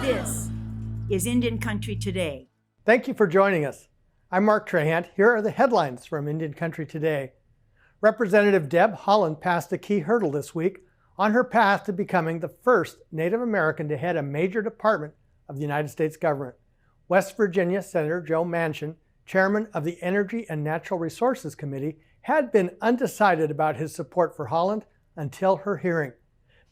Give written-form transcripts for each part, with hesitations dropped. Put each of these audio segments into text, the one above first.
This is Indian Country Today. Thank you for joining us. I'm Mark Trahant. Here are the headlines from Indian Country Today. Representative Deb Haaland passed a key hurdle this week on her path to becoming the first Native American to head a major department of the United States government. West Virginia Senator Joe Manchin, chairman of the Energy and Natural Resources Committee, had been undecided about his support for Haaland until her hearing.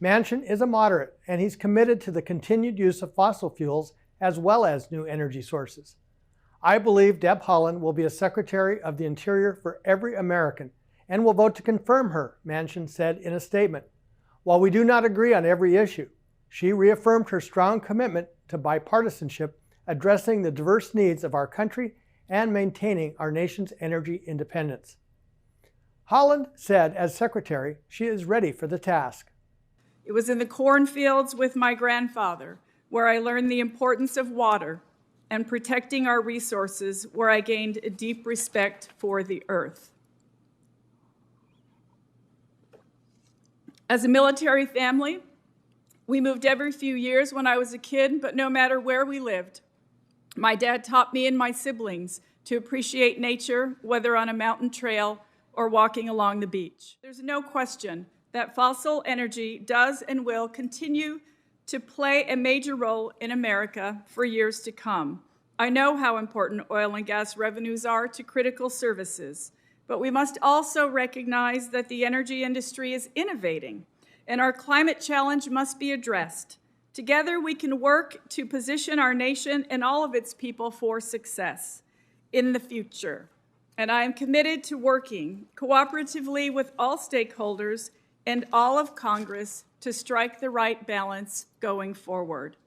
Manchin is a moderate, and he's committed to the continued use of fossil fuels as well as new energy sources. I believe Deb Haaland will be a Secretary of the Interior for every American and will vote to confirm her, Manchin said in a statement. While we do not agree on every issue, she reaffirmed her strong commitment to bipartisanship, addressing the diverse needs of our country and maintaining our nation's energy independence. Haaland said as Secretary, she is ready for the task. It was in the cornfields with my grandfather where I learned the importance of water and protecting our resources, where I gained a deep respect for the earth. As a military family, we moved every few years when I was a kid, but no matter where we lived, my dad taught me and my siblings to appreciate nature, whether on a mountain trail or walking along the beach. There's no question that fossil energy does and will continue to play a major role in America for years to come. I know how important oil and gas revenues are to critical services, but we must also recognize that the energy industry is innovating, and our climate challenge must be addressed. Together, we can work to position our nation and all of its people for success in the future. And I am committed to working cooperatively with all stakeholders and all of Congress to strike the right balance going forward.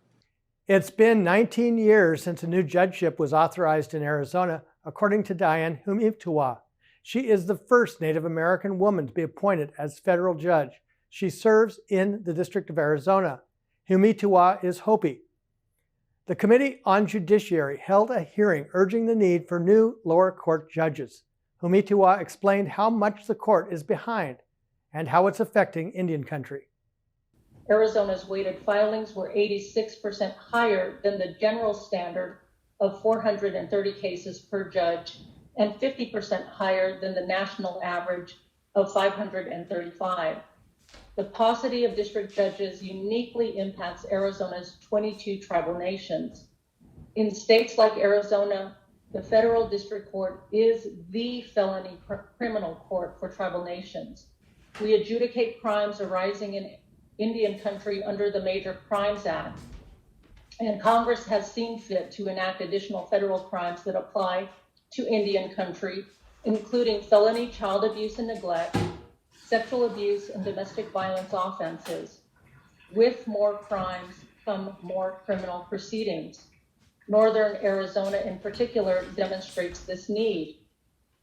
It's been 19 years since a new judgeship was authorized in Arizona, according to Diane Humituwa. She is the first Native American woman to be appointed as federal judge. She serves in the District of Arizona. Humituwa is Hopi. The Committee on Judiciary held a hearing urging the need for new lower court judges. Humituwa explained how much the court is behind and how it's affecting Indian country. Arizona's weighted filings were 86% higher than the general standard of 430 cases per judge and 50% higher than the national average of 535. The paucity of district judges uniquely impacts Arizona's 22 tribal nations. In states like Arizona, the federal district court is the felony criminal court for tribal nations. We adjudicate crimes arising in Indian country under the Major Crimes Act, and Congress has seen fit to enact additional federal crimes that apply to Indian country, including felony child abuse and neglect, sexual abuse and domestic violence offenses. With more crimes come more criminal proceedings. Northern Arizona in particular demonstrates this need.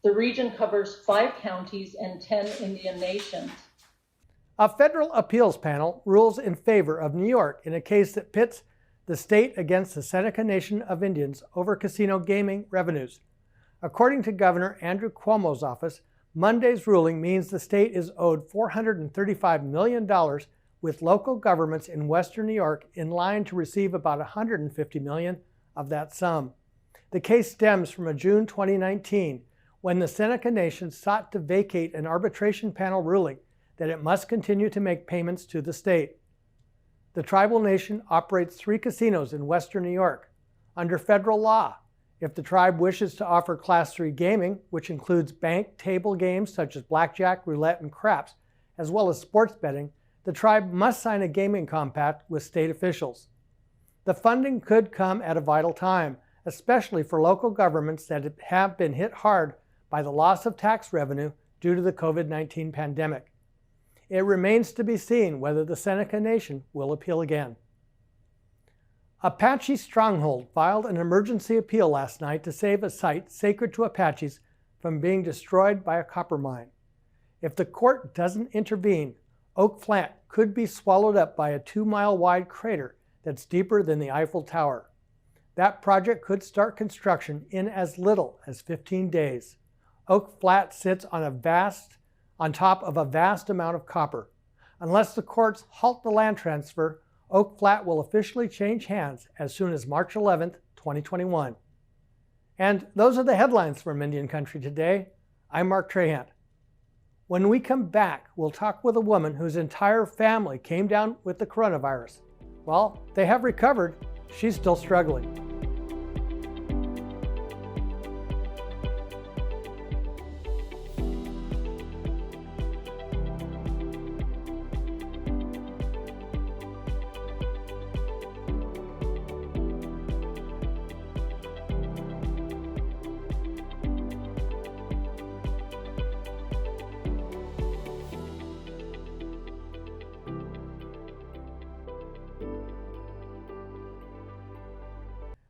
The region covers 5 counties and 10 Indian nations. A federal appeals panel rules in favor of New York in a case that pits the state against the Seneca Nation of Indians over casino gaming revenues. According to Governor Andrew Cuomo's office, Monday's ruling means the state is owed $435 million, with local governments in western New York in line to receive about $150 million of that sum. The case stems from a June 2019 when the Seneca Nation sought to vacate an arbitration panel ruling that it must continue to make payments to the state. The tribal nation operates 3 casinos in western New York. Under federal law, if the tribe wishes to offer Class 3 gaming, which includes bank table games such as blackjack, roulette, and craps, as well as sports betting, the tribe must sign a gaming compact with state officials. The funding could come at a vital time, especially for local governments that have been hit hard by the loss of tax revenue due to the COVID-19 pandemic. It remains to be seen whether the Seneca Nation will appeal again. Apache Stronghold filed an emergency appeal last night to save a site sacred to Apaches from being destroyed by a copper mine. If the court doesn't intervene, Oak Flat could be swallowed up by a 2-mile-wide crater that's deeper than the Eiffel Tower. That project could start construction in as little as 15 days. Oak Flat sits on top of a vast amount of copper. Unless the courts halt the land transfer, Oak Flat will officially change hands as soon as March 11th, 2021. And those are the headlines from Indian Country today. I'm Mark Trahant. When we come back, we'll talk with a woman whose entire family came down with the coronavirus. Well, they have recovered. She's still struggling.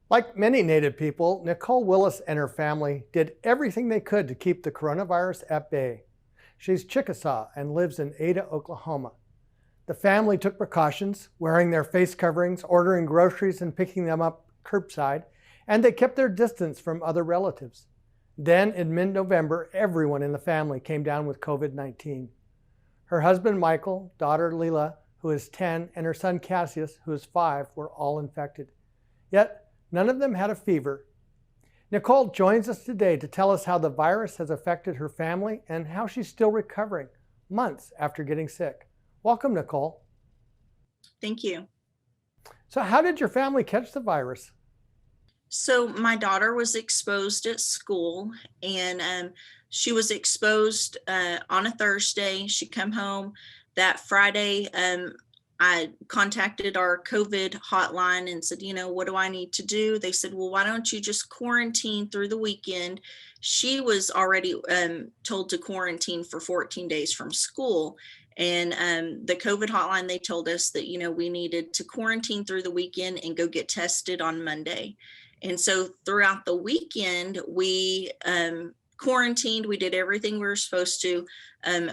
Like many Native people, Nicole Willis and her family did everything they could to keep the coronavirus at bay. She's Chickasaw and lives in Ada, Oklahoma. The family took precautions, wearing their face coverings, ordering groceries and picking them up curbside, and they kept their distance from other relatives. Then in mid-November, everyone in the family came down with COVID-19. Her husband Michael, daughter Leela, who is 10, and her son Cassius, who is 5, were all infected. Yet, none of them had a fever. Nicole joins us today to tell us how the virus has affected her family and how she's still recovering months after getting sick. Welcome, Nicole. Thank you. So how did your family catch the virus? So my daughter was exposed at school, and she was exposed on a Thursday. She come home that Friday. I contacted our COVID hotline and said, what do I need to do? They said, well, why don't you just quarantine through the weekend? She was already told to quarantine for 14 days from school. And the COVID hotline, they told us that, we needed to quarantine through the weekend and go get tested on Monday. And so throughout the weekend, we quarantined. We did everything we were supposed to.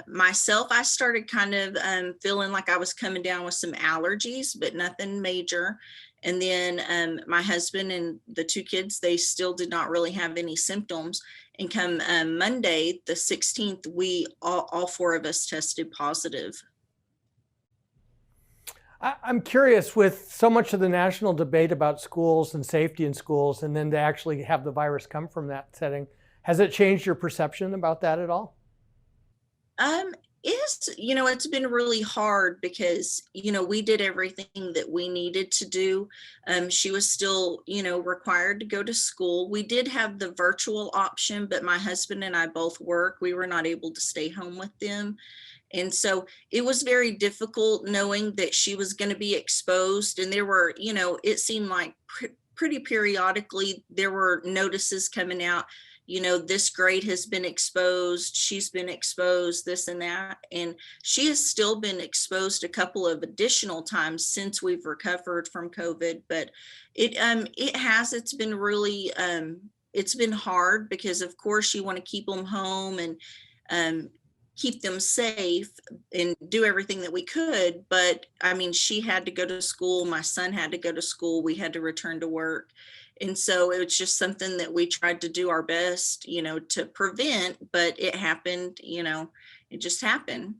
Myself, I started kind of feeling like I was coming down with some allergies, but nothing major. And then my husband and the 2 kids, they still did not really have any symptoms. And come Monday, the 16th, we all 4 of us tested positive. I'm curious, with so much of the national debate about schools and safety in schools, and then to actually have the virus come from that setting, has it changed your perception about that at all? It's been really hard because, we did everything that we needed to do. She was still, required to go to school. We did have the virtual option, but my husband and I both work. We were not able to stay home with them. And so it was very difficult knowing that she was going to be exposed. And there were, it seemed like pretty periodically there were notices coming out. This grade has been exposed, she's been exposed, this and that. And she has still been exposed a couple of additional times since we've recovered from COVID. But it's been really, it's been hard because of course you want to keep them home and keep them safe and do everything that we could. But she had to go to school. My son had to go to school. We had to return to work. And so it was just something that we tried to do our best, to prevent, but it happened, it just happened.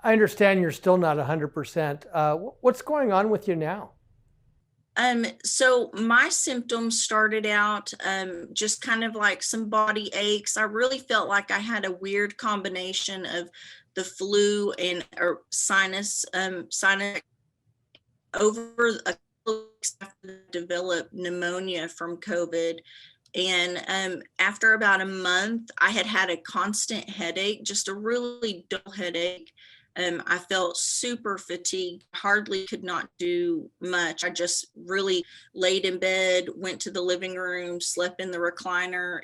I understand you're still not 100%. What's going on with you now? So my symptoms started out just kind of like some body aches. I really felt like I had a weird combination of the flu and sinus over a developed pneumonia from COVID. And after about a month, I had a constant headache, just a really dull headache. I felt super fatigued, hardly could not do much. I just really laid in bed, went to the living room, slept in the recliner.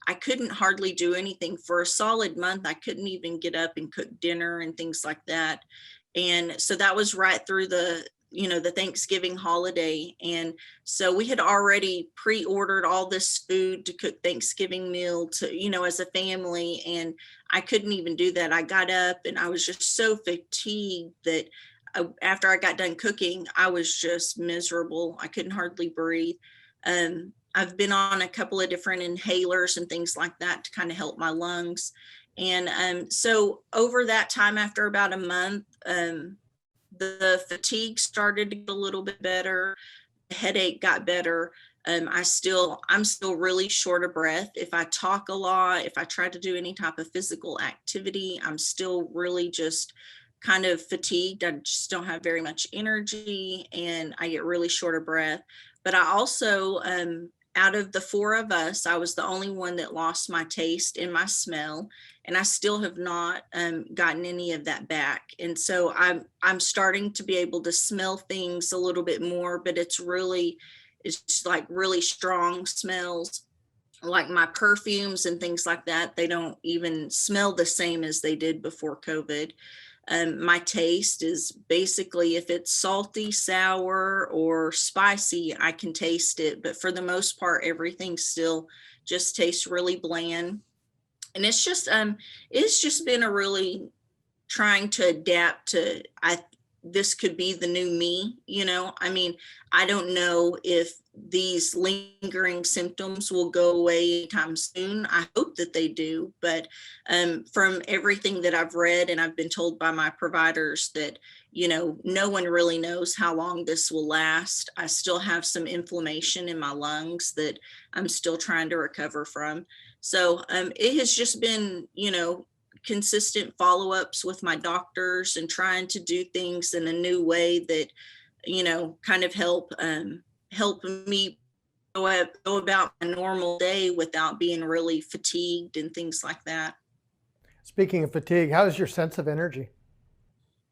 I couldn't hardly do anything for a solid month. I couldn't even get up and cook dinner and things like that. And so that was right through the Thanksgiving holiday. And so we had already pre-ordered all this food to cook Thanksgiving meal to, as a family. And I couldn't even do that. I got up and I was just so fatigued that after I got done cooking, I was just miserable. I couldn't hardly breathe. I've been on a couple of different inhalers and things like that to kind of help my lungs. And so over that time, after about a month, the fatigue started to get a little bit better. The headache got better. I'm still really short of breath. If I talk a lot, if I try to do any type of physical activity, I'm still really just kind of fatigued. I just don't have very much energy and I get really short of breath. But I also, out of the four of us, I was the only one that lost my taste and my smell, and I still have not gotten any of that back. And so I'm starting to be able to smell things a little bit more, but it's like really strong smells, like my perfumes and things like that. They don't even smell the same as they did before COVID. My taste is basically, if it's salty, sour, or spicy, I can taste it. But for the most part, everything still just tastes really bland. And it's just been a really trying to adapt to, this could be the new me, I mean, I don't know if these lingering symptoms will go away anytime soon. I hope that they do, but from everything that I've read and I've been told by my providers that, no one really knows how long this will last. I still have some inflammation in my lungs that I'm still trying to recover from. So it has just been, consistent follow-ups with my doctors and trying to do things in a new way that, kind of help me go about my normal day without being really fatigued and things like that. Speaking of fatigue, how is your sense of energy?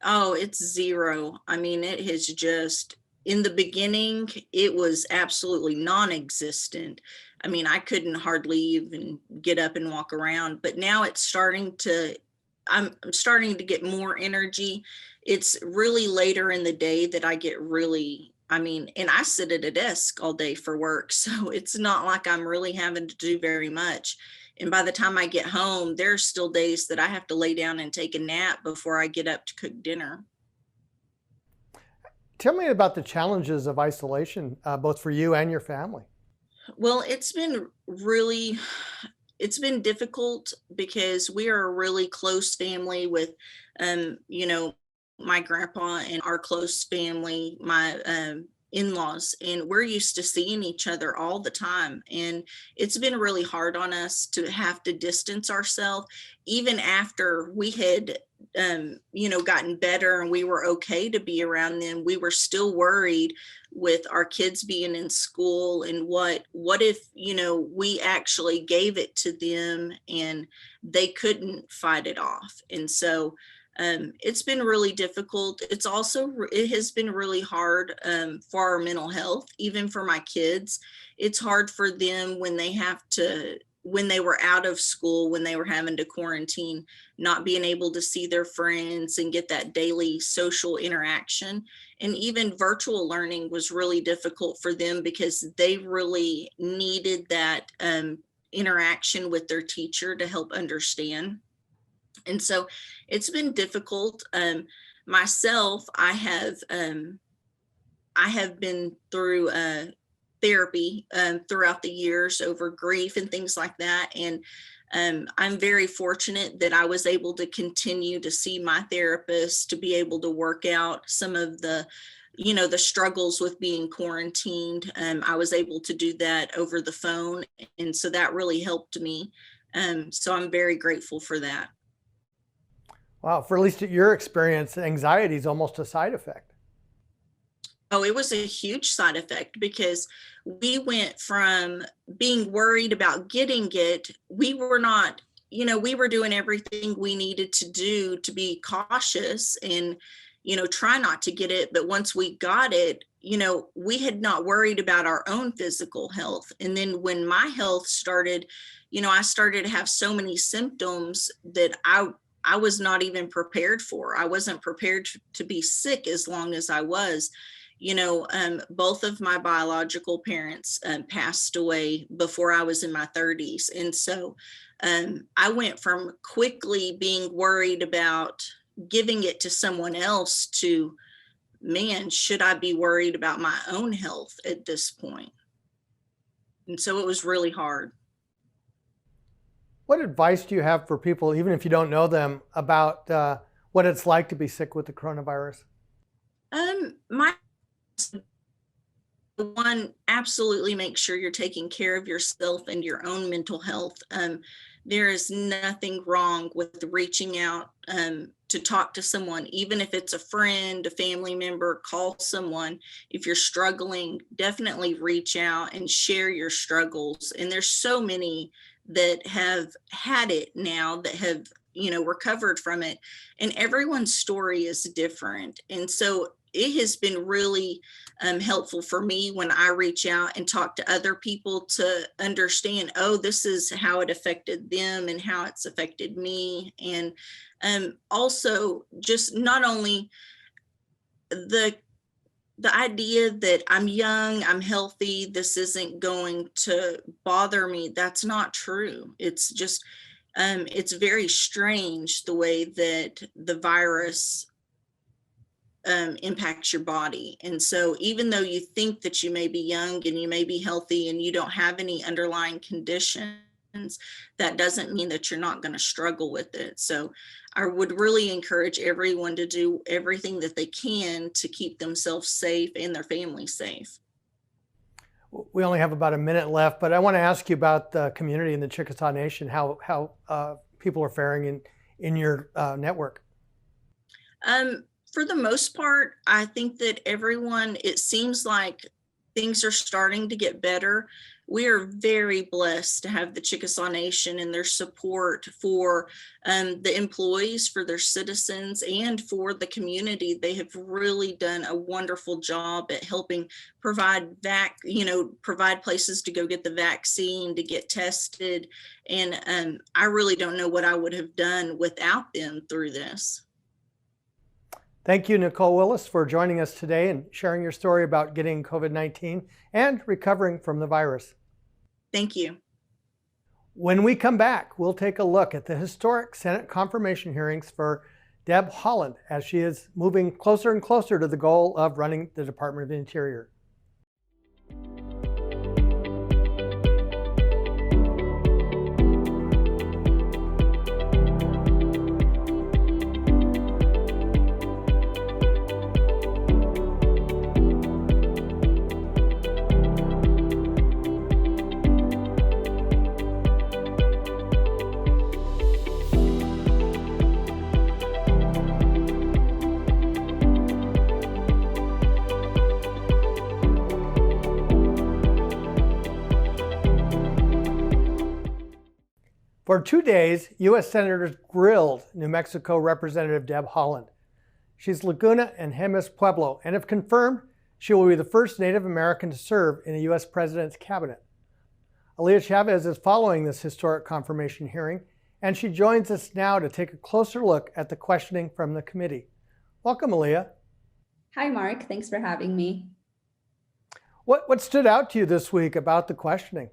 Oh, it's zero. I mean, it has just, in the beginning, it was absolutely non-existent. I mean, I couldn't hardly even get up and walk around, but now I'm starting to get more energy. It's really later in the day that I get really, and I sit at a desk all day for work. So it's not like I'm really having to do very much. And by the time I get home, there's still days that I have to lay down and take a nap before I get up to cook dinner. Tell me about the challenges of isolation, both for you and your family. Well, it's been difficult because we are a really close family with, my grandpa and our close family, my in-laws, and we're used to seeing each other all the time. And it's been really hard on us to have to distance ourselves, even after we had, gotten better and we were okay to be around them. We were still worried with our kids being in school and what if, we actually gave it to them and they couldn't fight it off. And so it's been really difficult. It has been really hard for our mental health, even for my kids. It's hard for them when they were out of school, when they were having to quarantine, not being able to see their friends and get that daily social interaction. And even virtual learning was really difficult for them because they really needed that interaction with their teacher to help understand. And so it's been difficult. Myself, I have been through therapy throughout the years over grief and things like that. And I'm very fortunate that I was able to continue to see my therapist, to be able to work out some of the struggles with being quarantined. I was able to do that over the phone. And so that really helped me. So I'm very grateful for that. Wow, for at least your experience, anxiety is almost a side effect. Oh, it was a huge side effect because we went from being worried about getting it. We were not, we were doing everything we needed to do to be cautious and, try not to get it. But once we got it, we had not worried about our own physical health. And then when my health started, I started to have so many symptoms that I was not even prepared for. I wasn't prepared to be sick as long as I was. Both of my biological parents passed away before I was in my 30s. And so I went from quickly being worried about giving it to someone else to, man, should I be worried about my own health at this point? And so it was really hard. What advice do you have for people, even if you don't know them, about what it's like to be sick with the coronavirus? My one, absolutely make sure you're taking care of yourself and your own mental health. There is nothing wrong with reaching out to talk to someone, even if it's a friend, a family member. Call someone. If you're struggling, definitely reach out and share your struggles. And there's so many that have had it now that have, recovered from it, and everyone's story is different. And so it has been really helpful for me when I reach out and talk to other people to understand, oh, this is how it affected them and how it's affected me. And also just not only the idea that I'm young, I'm healthy, this isn't going to bother me. That's not true. It's just, it's very strange the way that the virus impacts your body. And so even though you think that you may be young and you may be healthy and you don't have any underlying conditions, that doesn't mean that you're not going to struggle with it. So I would really encourage everyone to do everything that they can to keep themselves safe and their family safe. We only have about a minute left, but I want to ask you about the community in the Chickasaw Nation, how people are faring in your network. For the most part, I think that everyone, it seems like things are starting to get better. We are very blessed to have the Chickasaw Nation and their support for the employees, for their citizens, and for the community. They have really done a wonderful job at helping provide provide places to go get the vaccine, to get tested. And I really don't know what I would have done without them through this. Thank you, Nicole Willis, for joining us today and sharing your story about getting COVID-19 and recovering from the virus. Thank you. When we come back, we'll take a look at the historic Senate confirmation hearings for Deb Haaland as she is moving closer and closer to the goal of running the Department of the Interior. For 2 days, U.S. Senators grilled New Mexico Representative Deb Haaland. She's Laguna and Jemez Pueblo, and if confirmed, she will be the first Native American to serve in a U.S. president's cabinet. Aliyah Chavez is following this historic confirmation hearing, and she joins us now to take a closer look at the questioning from the committee. Welcome, Aliyah. Hi, Mark. Thanks for having me. What stood out to you this week about the questioning?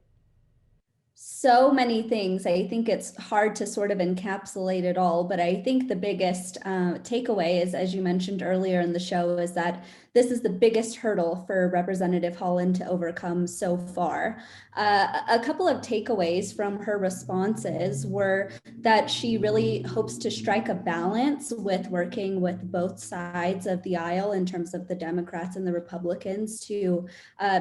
So many things. I think it's hard to sort of encapsulate it all, but I think the biggest takeaway is, as you mentioned earlier in the show, is that this is the biggest hurdle for Representative Haaland to overcome so far. A couple of takeaways from her responses were that she really hopes to strike a balance with working with both sides of the aisle in terms of the Democrats and the Republicans to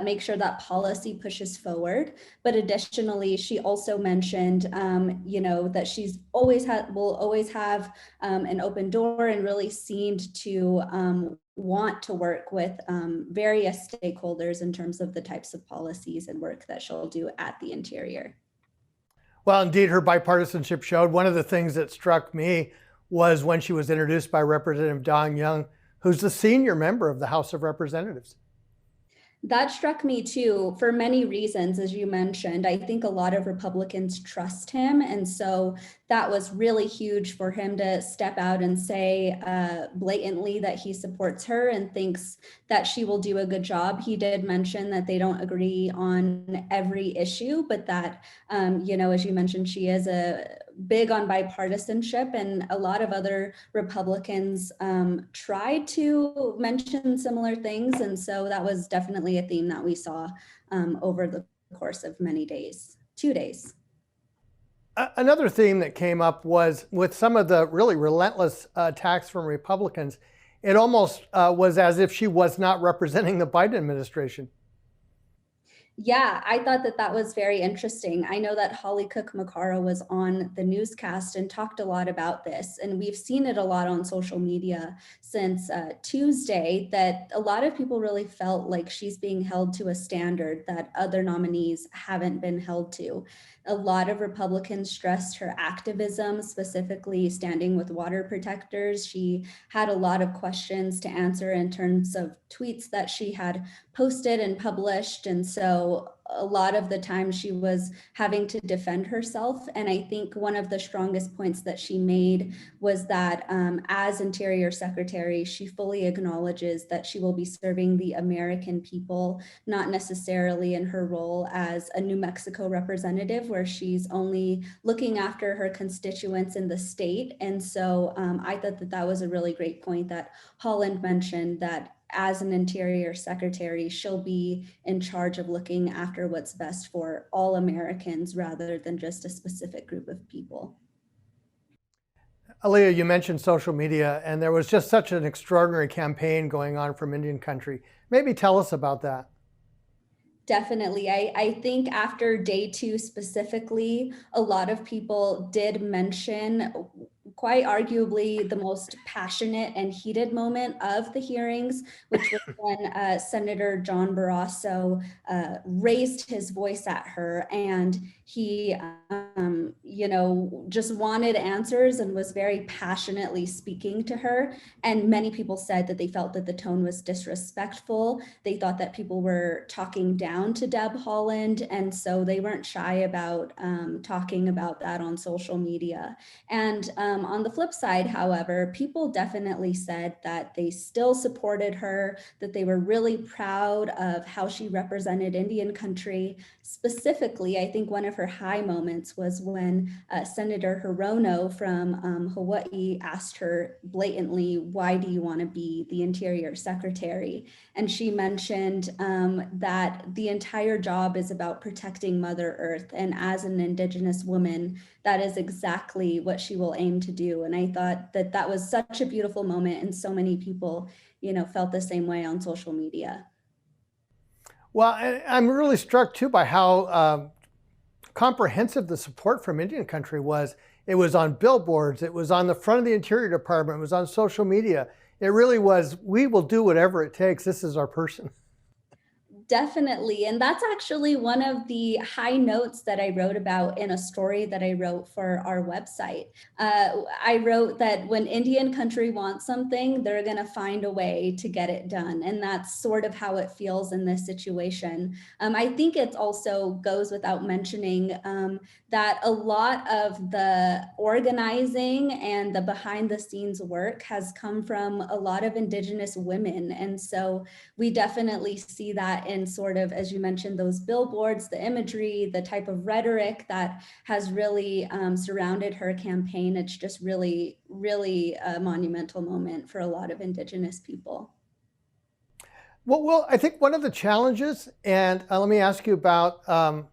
make sure that policy pushes forward. But additionally, she also mentioned, that she's will always have an open door, and really seemed to want to work with various stakeholders in terms of the types of policies and work that she'll do at the Interior. Well, indeed, her bipartisanship showed. One of the things that struck me was when she was introduced by Representative Don Young, who's the senior member of the House of Representatives. That struck me too, for many reasons, as you mentioned. I think a lot of Republicans trust him. And so that was really huge for him to step out and say blatantly that he supports her and thinks that she will do a good job. He did mention that they don't agree on every issue, but that, as you mentioned, she is big on bipartisanship, and a lot of other Republicans tried to mention similar things. And so that was definitely a theme that we saw over the course of many days, 2 days. Another theme that came up was with some of the really relentless attacks from Republicans. it almost was as if she was not representing the Biden administration. Yeah, I thought that that was very interesting. I know that Holly Cook McCarra was on the newscast and talked a lot about this, and we've seen it a lot on social media since Tuesday, that a lot of people really felt like she's being held to a standard that other nominees haven't been held to. A lot of Republicans stressed her activism, specifically standing with water protectors. She had a lot of questions to answer in terms of tweets that she had posted and published. And so a lot of the time she was having to defend herself. And I think one of the strongest points that she made was that as Interior Secretary, she fully acknowledges that she will be serving the American people, not necessarily in her role as a New Mexico representative, where she's only looking after her constituents in the state. And so I thought that that was a really great point that Haaland mentioned, that as an Interior Secretary, she'll be in charge of looking after what's best for all Americans rather than just a specific group of people. Aliyah, you mentioned social media, and there was just such an extraordinary campaign going on from Indian country. Maybe tell us about that. Definitely. I think after day 2 specifically, a lot of people did mention quite arguably the most passionate and heated moment of the hearings, which was when Senator John Barrasso raised his voice at her, and he, just wanted answers and was very passionately speaking to her. And many people said that they felt that the tone was disrespectful. They thought that people were talking down to Deb Haaland, and so they weren't shy about talking about that on social media. And on the flip side, however, people definitely said that they still supported her, that they were really proud of how she represented Indian country. Specifically, I think one of her high moments was when Senator Hirono from Hawaii asked her blatantly, "Why do you want to be the Interior Secretary?" And she mentioned that the entire job is about protecting Mother Earth. And as an Indigenous woman, that is exactly what she will aim to do. And I thought that that was such a beautiful moment. And so many people, felt the same way on social media. Well, I'm really struck too by how comprehensive the support from Indian country was. It was on billboards, it was on the front of the Interior Department, it was on social media. It really was, we will do whatever it takes. This is our person. Definitely. And that's actually one of the high notes that I wrote about in a story that I wrote for our website. I wrote that when Indian country wants something, they're going to find a way to get it done. And that's sort of how it feels in this situation. I think it also goes without mentioning that a lot of the organizing and the behind the scenes work has come from a lot of Indigenous women. And so we definitely see that in sort of, as you mentioned, those billboards, the imagery, the type of rhetoric that has really surrounded her campaign. It's just really, really a monumental moment for a lot of Indigenous people. Well, I think one of the challenges, and let me ask you about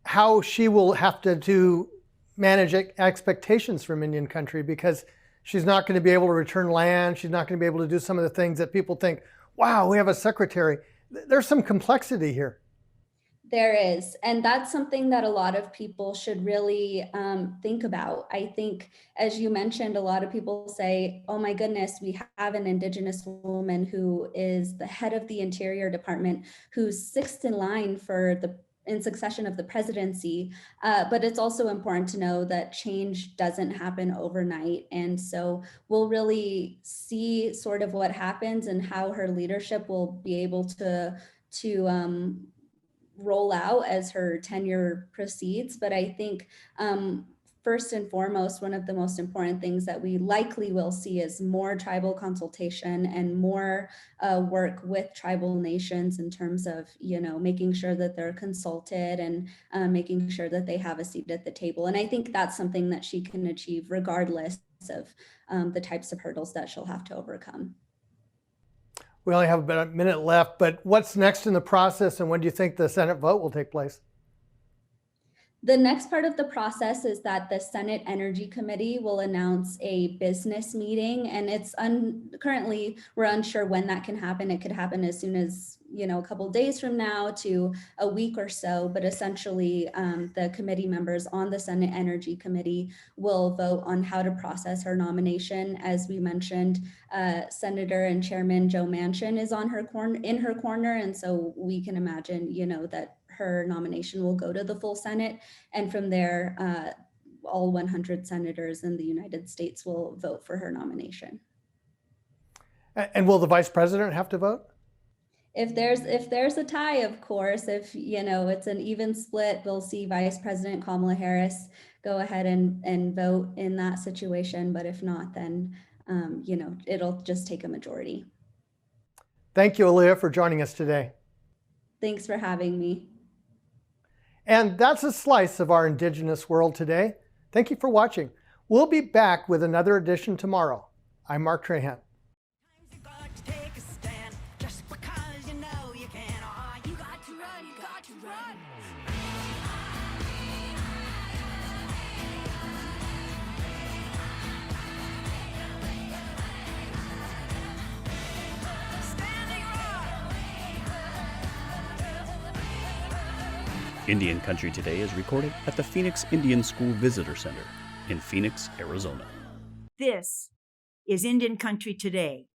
how she will have to manage expectations from Indian country, because she's not going to be able to return land. She's not going to be able to do some of the things that people think, wow, we have a secretary. There's some complexity here. There is. And that's something that a lot of people should really think about. I think, as you mentioned, a lot of people say, oh my goodness, we have an Indigenous woman who is the head of the Interior Department, who's sixth in line in succession of the presidency. But it's also important to know that change doesn't happen overnight. And so we'll really see sort of what happens and how her leadership will be able to roll out as her tenure proceeds. But I think first and foremost, one of the most important things that we likely will see is more tribal consultation and more work with tribal nations in terms of, making sure that they're consulted and making sure that they have a seat at the table. And I think that's something that she can achieve regardless of the types of hurdles that she'll have to overcome. We only have about a minute left, but what's next in the process, and when do you think the Senate vote will take place? The next part of the process is that the Senate Energy Committee will announce a business meeting, and it's currently we're unsure when that can happen. It could happen as soon as, a couple days from now to a week or so, but essentially the committee members on the Senate Energy Committee will vote on how to process her nomination. As we mentioned, Senator and Chairman Joe Manchin is in her corner, and so we can imagine, that her nomination will go to the full Senate, and from there, all 100 senators in the United States will vote for her nomination. And will the vice president have to vote? If there's a tie, of course, if it's an even split, we'll see Vice President Kamala Harris go ahead and vote in that situation. But if not, then it'll just take a majority. Thank you, Aliyah, for joining us today. Thanks for having me. And that's a slice of our Indigenous world today. Thank you for watching. We'll be back with another edition tomorrow. I'm Mark Trahan. Indian Country Today is recorded at the Phoenix Indian School Visitor Center in Phoenix, Arizona. This is Indian Country Today.